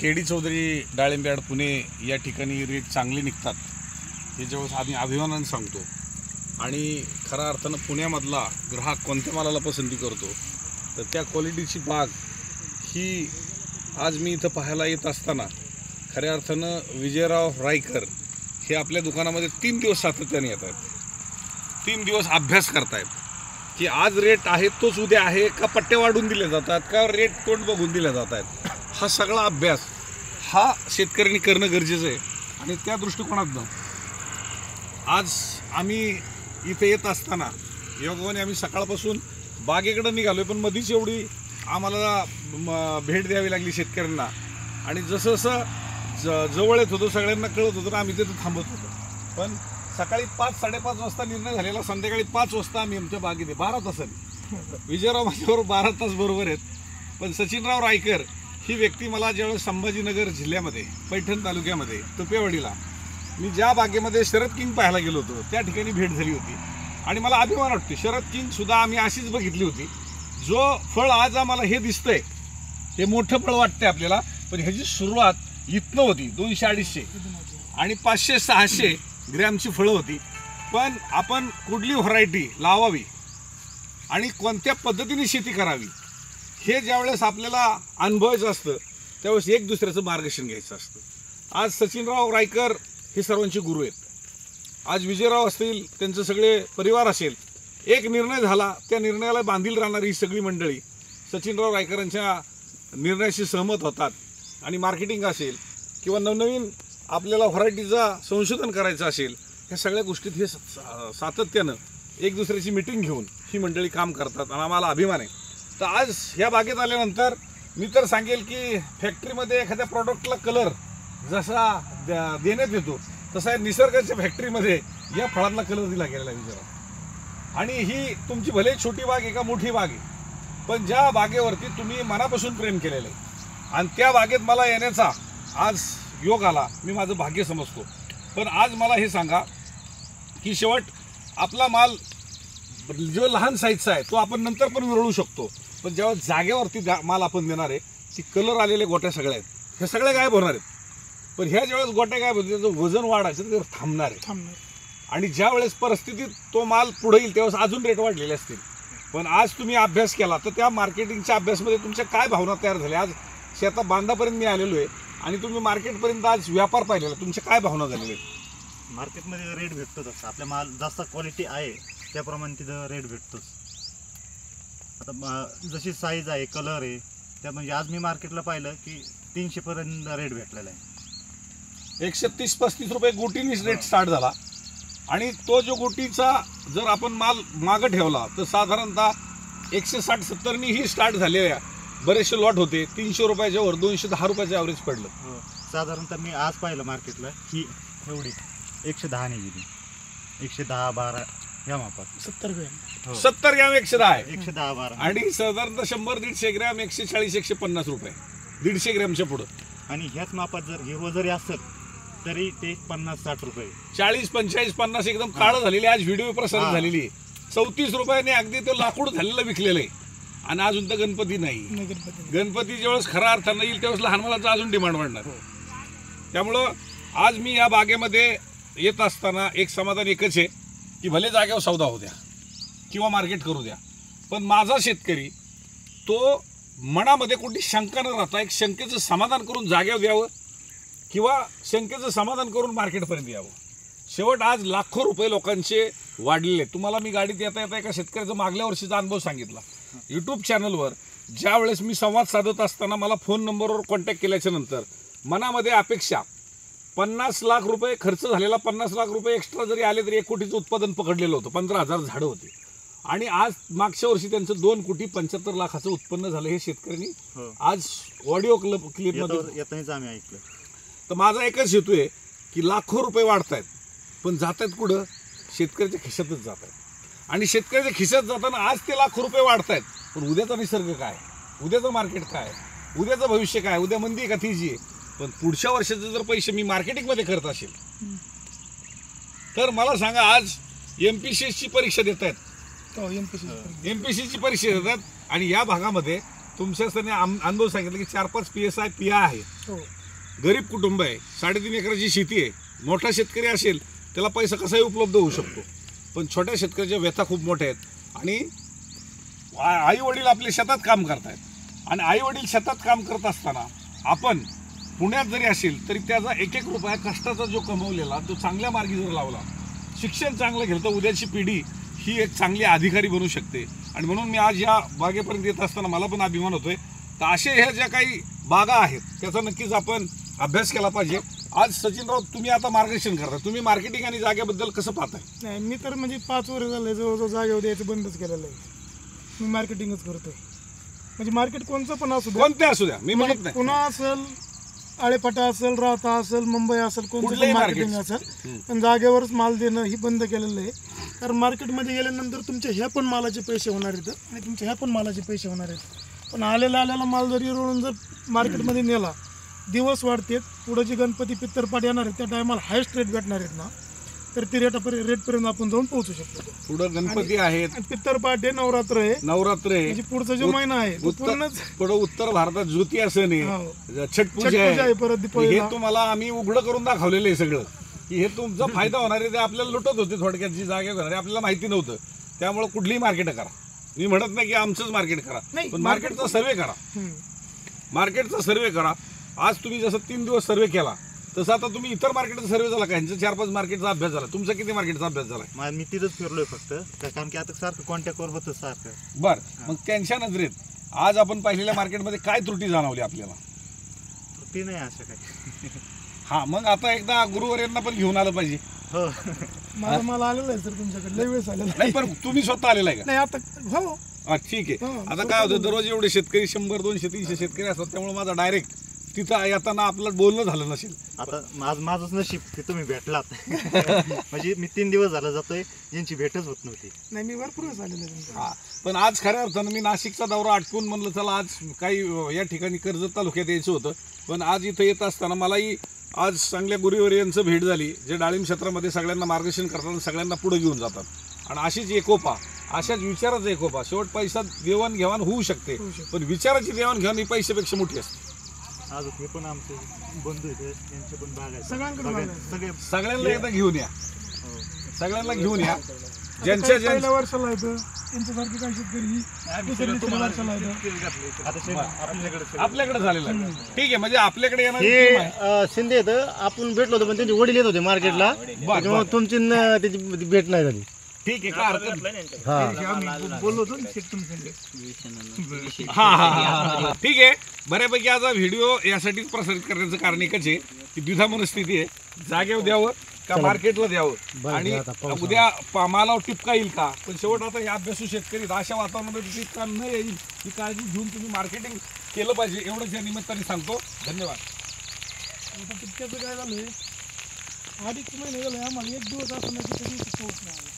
KD Chaudhari डाळिंबयार्ड Pune या ठिकाणी rate चांगली निघतात हे जेव्हा आम्ही अभिमानाने सांगतो. आणि खऱ्या अर्थानं पुण्यामधला ग्राहक कोणत्या मालाला पसंती करतो तर त्या क्वालिटीची बाग ही आज मी इथं पाहायला येत असताना खऱ्या अर्थानं विजयराव रायकर हे आपल्या दुकानामध्ये 3 दिवस सातत्याने येत आहेत. 3 दिवस अभ्यास करतायत की आज रेट आहे तोच उद्या आहे का पट्टे वाढून दिले जातात का रेट तोंड बघून दिले जात आहेत. हा सगळा अभ्यास हा शेतकऱ्यांनी करणं गरजेचं आहे. आणि त्या दृष्टिकोनातनं आज आम्ही इथे येत असताना योगाने आम्ही सकाळपासून बागेकडं निघालो आहे, पण मधीच एवढी आम्हाला भेट द्यावी लागली शेतकऱ्यांना. आणि जसं जसं जवळ येत होतो सगळ्यांना कळत होतं ना आम्ही तिथं थांबत होतो. पण सकाळी 5-5:30 वाजता निर्णय झालेला, संध्याकाळी 5 वाजता आम्ही आमच्या बागेत 12 तासांनी. विजयराव माझ्याबरोबर 12 तास बरोबर आहेत. पण सचिनराव रायकर ही व्यक्ती मला ज्यावेळेस संभाजीनगर जिल्ह्यामध्ये पैठण तालुक्यामध्ये तुपेवाडीला मी ज्या बागेमध्ये शरद किंग पाहायला गेलो होतो त्या ठिकाणी भेट झाली होती. आणि मला अभिमान वाटतो शरद किंगसुद्धा आम्ही अशीच बघितली होती. जो फळ आज आम्हाला हे दिसतंय हे मोठं फळ वाटतंय आपल्याला, पण ह्याची सुरुवात इथनं होती 200-250 आणि 500-600 ग्रॅमची फळं होती. पण आपण कुठली व्हरायटी लावावी आणि कोणत्या पद्धतीने शेती करावी हे ज्यावेळेस आपल्याला अनुभवायचं असतं त्यावेळेस एक दुसऱ्याचं मार्गदर्शन घ्यायचं असतं. आज सचिनराव रायकर हे सर्वांचे गुरु आहेत. आज विजयराव असतील त्यांचे सगळे परिवार असेल, एक निर्णय झाला त्या निर्णयाला बांधील राहणारी ही सगळी मंडळी सचिनराव रायकरांच्या निर्णयाशी सहमत होतात. आणि मार्केटिंग असेल किंवा नवनवीन आपल्याला व्हरायटीचा संशोधन करायचं असेल ह्या सगळ्या गोष्टीत हे सातत्यानं एक दुसऱ्याची मिटिंग घेऊन ही मंडळी काम करतात आणि आम्हाला अभिमान आहे. तर आज ह्या बागेत आल्यानंतर मी तर सांगेल की फॅक्टरीमध्ये एखाद्या प्रॉडक्टला कलर जसा देण्यात येतो तसा निसर्गाच्या फॅक्टरीमध्ये या फळांना कलर दिला गेलेला आहे विजयराव. आणि ही तुमची भले छोटी बाग आहे का मोठी बाग आहे, पण ज्या बागेवरती तुम्ही मनापासून प्रेम केलेलं आहे आणि त्या बागेत मला येण्याचा आज योग आला, मी माझं भाग्य समजतो. पण आज मला हे सांगा की शेवट आपला माल जो लहान साईजचा आहे तो आपण नंतर पण विरळू शकतो, पण जेव्हा जागेवरती माल आपण देणार आहे ती कलर आलेले गोट्या सगळ्या आहेत ह्या सगळ्या गायब होणार आहेत. पण ह्या ज्यावेळेस गोट्या गायब होते त्याचं वजन वाढायचं तर थांबणार आहे. आणि ज्या वेळेस परिस्थितीत तो माल पुढे येईल त्यावेळेस अजून रेट वाढलेले असतील. पण आज तुम्ही अभ्यास केला तर त्या मार्केटिंगच्या अभ्यासमध्ये तुमच्या काय भावना तयार झाल्या. आज शेतात बांधापर्यंत मी आलेलो आहे आणि तुम्ही मार्केटपर्यंत आज व्यापार पाहिलेला, तुमच्या काय भावना झालेल्या आहेत. मार्केटमध्ये रेट भेटतोच असं आपल्या माल जास्त क्वालिटी आहे त्याप्रमाणे तिथं रेट भेटतोच. आता जशी साईज आहे कलर आहे त्या म्हणजे आज मी मार्केटला पाहिलं की 300 पर्यंत रेट भेटलेला आहे. 130-35 रुपये गोटीने रेट स्टार्ट झाला. आणि तो जो गोटीचा जर आपण माल मागं ठेवला तर साधारणतः 160-170नी ही स्टार्ट झालेल्या बरेचसे लॉट होते. 300 रुपयाच्या वर 210 रुपयाचं ॲव्हरेज पडलं. साधारणतः मी आज पाहिलं मार्केटला ही एवढी 110ने गेली. 110-12 या मापात 70 ग्रॅम 110 आहे. 110-12 आणि साधारणतः 100-150 ग्रॅम 140-150 रुपये 150 ग्रॅमच्या पुढं. आणि ह्याच मापात जर हिरो जरी असत तरी ते 50-60 रुपये 40-45-50 एकदम काळं झालेली आज व्हिडिओ प्रसारित झालेली आहे. 34 रुपयाने अगदी ते लाकूड झालेलं विकलेलं आहे. आणि अजून तर गणपती नाही. गणपती ज्यावेळेस खऱ्या अर्थानं येईल त्यावेळेस लहान मुलांचा अजून डिमांड वाढणार. त्यामुळं आज मी या बागेमध्ये येत असताना एक समाधान एकच आहे की भले जागेवर सौदा होऊ द्या किंवा मार्केट करू द्या, पण माझा शेतकरी तो मनामध्ये कोणती शंका न राहता एक शंकेचं समाधान करून जागेवर द्यावं किंवा शंकेचं समाधान करून मार्केटपर्यंत यावं. शेवट आज लाखो रुपये लोकांचे वाढलेले. तुम्हाला मी गाडीत येता येता एका शेतकऱ्याचा मागल्या वर्षीचा अनुभव सांगितला. यूट्यूब चॅनलवर ज्या वेळेस मी संवाद साधत असताना मला फोन नंबरवर कॉन्टॅक्ट केल्याच्या नंतर मनामध्ये अपेक्षा 50 लाख रुपये खर्च झालेला, 50 लाख रुपये एक्स्ट्रा जरी आले तरी 1 कोटीचं उत्पादन पकडलेलं होतं. 15,000 झाडं होती. आणि आज मागच्या वर्षी त्यांचं 2,75 लाखाचं उत्पन्न झालं. हे शेतकऱ्यांनी आज ऑडिओ क्लिपमध्ये येतानाच आम्ही ऐकलं. तर माझा एकच हेतू आहे की लाखो रुपये वाढत आहेत पण जात आहेत कुठं, शेतकऱ्याच्या खिशातच जात आहेत. आणि शेतकऱ्याच्या खिशात जाताना आज ते लाखो रुपये वाढत आहेत, पण उद्याचा निसर्ग काय, उद्याचं मार्केट काय, उद्याचं भविष्य काय, उद्या मंदी का तेजी आहे. पण पुढच्या वर्षाचे जर पैसे मी मार्केटिंगमध्ये करत असेल तर मला सांगा आज MPCची परीक्षा देत आहेत. MPCची परीक्षा देतात आणि या भागामध्ये तुमच्याच त्यांनी अनुभव सांगितलं की 4-5 PSI पिया आहे, हो. गरीब कुटुंब आहे, 3.5 एकराची शेती आहे. मोठा शेतकरी असेल त्याला पैसा कसाही उपलब्ध होऊ शकतो, पण छोट्या शेतकऱ्याच्या व्यथा खूप मोठ्या आहेत. आणि आई वडील आपले शेतात काम करतायत आणि आई वडील शेतात काम करत असताना आपण पुण्यात जरी असेल तरी त्याचा 1-1 रुपया कष्टाचा जो कमवलेला तो चांगल्या मार्गी जर लावला, शिक्षण चांगलं घेतलं तर उद्याची पिढी ही एक चांगली अधिकारी बनू शकते. आणि म्हणून मी आज या बागेपर्यंत येत असताना मला पण अभिमान होतोय. तर असे ह्या ज्या काही बागा आहेत त्याचा नक्कीच आपण अभ्यास केला पाहिजे. आज सचिनराव तुम्ही आता मार्गदर्शन करता, तुम्ही मार्केटिंग आणि जागेबद्दल कसं पाहताय? नाही, मी तर म्हणजे 5 वर्ष झालं जवळजवळ जागेवर द्यायचं बंदच केलेलं आहे. मी मार्केटिंगच करतोय. म्हणजे मार्केट कोणचं पण असू द्या, कोणते असू द्या, मी म्हणत नाही. पुन्हा असेल, आळेफाटा असेल, राहता असेल, मुंबई असेल, कोणतं कुठलंही पण मार्केटिंग असेल, पण जागेवरच माल देणं ही बंद केलेलं आहे. कारण मार्केटमध्ये गेल्यानंतर तुमच्या ह्या पण मालाचे पैसे होणार आहेत आणि तुमच्या ह्या पण मालाचे पैसे होणार आहेत. पण आलेला माल जरी रोळून जर मार्केटमध्ये नेला, दिवस वाढतात, पुढं जे गणपती पित्तरपाट येणार आहेत त्या टायमाला हायस्ट रेट भेटणार आहेत ना, तर ती रेटपर्यंत आपण जाऊन पोहोचू शकतो. पुढं गणपती आहेत, आणि पित्तरपाट आहे, नवरात्र आहे, नवरात्र आहे, म्हणजे पुढचा जो महिना आहे तो पूर्णच पुढं उत्तर भारतात ज्योती असं नाही, हो. छट पूजा आहे, आहे. परत हे दीपावलीला. तुम्हाला आम्ही उघडं करून दाखवलेलं आहे सगळं, की हे तुमचा फायदा होणार आहे. ते आपल्याला लुटत होते थोडक्यात, जी जागा होणार आहे आपल्याला माहिती नव्हतं. त्यामुळे कुठलीही मार्केट करा, मी म्हणत नाही की आमचंच मार्केट करा, नाही, पण मार्केटचा सर्वे करा. मार्केटचा सर्वे करा. आज तुम्ही जसं 3 दिवस सर्वे केला तसं आता तुम्ही इतर मार्केटचा सर्वे झाला का? ह्यांचा 4-5 मार्केटचा अभ्यास झाला, तुमचा किती मार्केटचा अभ्यास झाला? मी तिथंच फिरलोय फक्त, कारण की आता सारखं कॉन्टॅक्टवर होतं सारखं. बर, मग त्यांच्या नजरेत आज आपण पाहिलेल्या मार्केटमध्ये काय त्रुटी जाणवली आपल्याला? ते नाही असं काय. हा, मग आता एकदा गुरुवर्यांना पण घेऊन आलं पाहिजे. हो. माझा माल आलेला आहे सर तुमच्याकडे, लय वेळेस आलेला नाही, पण तुम्ही स्वतः आलेला आहे का? नाही आता. हो, हा, ठीक आहे. हो, आता काय होतं, दररोज एवढे शेतकरी 100, 200, 300 शेतकरी असतात, त्यामुळे माझा डायरेक्ट तिथं येताना आपलं बोलणं झालं नसेल. आता माझंच नशीब की तुम्ही भेटलात. म्हणजे मी 3 दिवस झालं जातोय, यांची भेटच होत नव्हती. नाही, मी भरपूर वेळेस आलेला आहे. हा, पण आज खऱ्या अर्थानं मी नाशिकचा दौरा आटपून म्हणलं चला आज काही या ठिकाणी कर्जत तालुक्यात यायचं होतं. पण आज इथं येत असताना मलाही आज चांगल्या गुरुवर्यांचं भेट झाली, जे डाळिंब क्षेत्रामध्ये सगळ्यांना मार्गदर्शन करतात आणि सगळ्यांना पुढे घेऊन जातात. आणि अशीच एकोपा, अशाच विचाराचा एकोपा, शेवट पैसा देवाणघेवाण होऊ शकते, पण विचाराची देवाणघेवाण ही पैशापेक्षा मोठी असते. आज मी पण आमचे बंधू आहेत, त्यांचे पण बाग आहेत, सगळ्यांकडे बाग आहे. सगळे सगळ्यांना एकदा घेऊन या, हो. सगळ्यांना घेऊन या. ज्यांच्या पहिल्या वर्षाला येतं त्यांच्यासारखी काही शेतकरी दुसऱ्या वर्षाला येतं. आता आपल्याकडे झालेलं आहे. ठीक आहे, म्हणजे आपल्याकडे येणार हे शिंदे आहेत, आपण भेटलो होतो पण त्यांचे वडील येत होते मार्केटला, त्याच्यामुळे तुमची त्याची भेट नाही झाली. ठीक आहे, काय हरकत नाही. बोललो होतो ना, शेत तुमच्याकडे. हा, ठीक आहे. बऱ्यापैकी आज व्हिडिओ यासाठी प्रसारित करण्याचं कारण एकच आहे की द्विधा मनस्थिती आहे, जागेवर द्यावं का मार्केटला द्यावं, आणि उद्या मालावर टिपका येईल का. पण शेवट आता हे अभ्यासू शेतकरी अशा वातावरणामध्ये टिपका न येईल ही काळजी घेऊन तुम्ही मार्केटिंग केलं पाहिजे, एवढंच या निमित्ताने सांगतो. धन्यवाद. आता तितक्याचं काय झालंय, 2.5 महिने झाले आम्हाला 1 दिवस असं नाही की कधी पोहोच नाही.